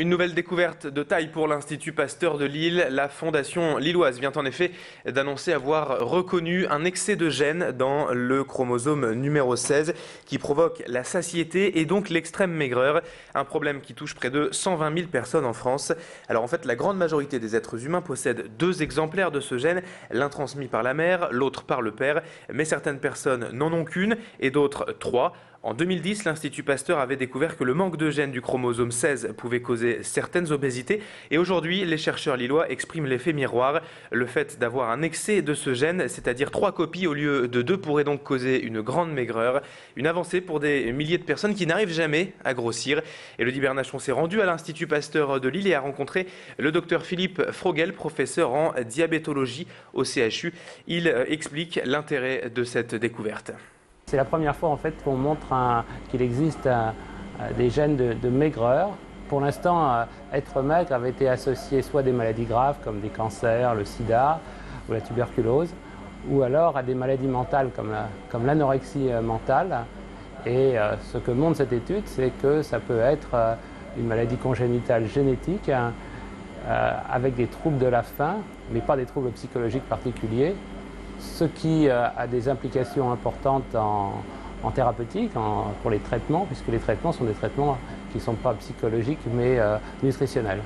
Une nouvelle découverte de taille pour l'Institut Pasteur de Lille. La fondation lilloise vient en effet d'annoncer avoir reconnu un excès de gène dans le chromosome numéro 16 qui provoque la satiété et donc l'extrême maigreur. Un problème qui touche près de 120 000 personnes en France. Alors en fait, la grande majorité des êtres humains possèdent 2 exemplaires de ce gène, l'un transmis par la mère, l'autre par le père. Mais certaines personnes n'en ont qu'une et d'autres 3. En 2010, l'Institut Pasteur avait découvert que le manque de gènes du chromosome 16 pouvait causer certaines obésités. Et aujourd'hui, les chercheurs lillois expriment l'effet miroir. Le fait d'avoir un excès de ce gène, c'est-à-dire 3 copies au lieu de 2, pourrait donc causer une grande maigreur. Une avancée pour des milliers de personnes qui n'arrivent jamais à grossir. Élodie Bernachon s'est rendue à l'Institut Pasteur de Lille et a rencontré le docteur Philippe Frogel, professeur en diabétologie au CHU. Il explique l'intérêt de cette découverte. C'est la première fois en fait qu'on montre qu'il existe des gènes de maigreur. Pour l'instant, être maigre avait été associé soit à des maladies graves comme des cancers, le sida ou la tuberculose, ou alors à des maladies mentales comme l'anorexie mentale. Et ce que montre cette étude, c'est que ça peut être une maladie congénitale génétique avec des troubles de la faim, mais pas des troubles psychologiques particuliers. Ce qui a des implications importantes en thérapeutique, pour les traitements, puisque les traitements sont des traitements qui ne sont pas psychologiques mais nutritionnels.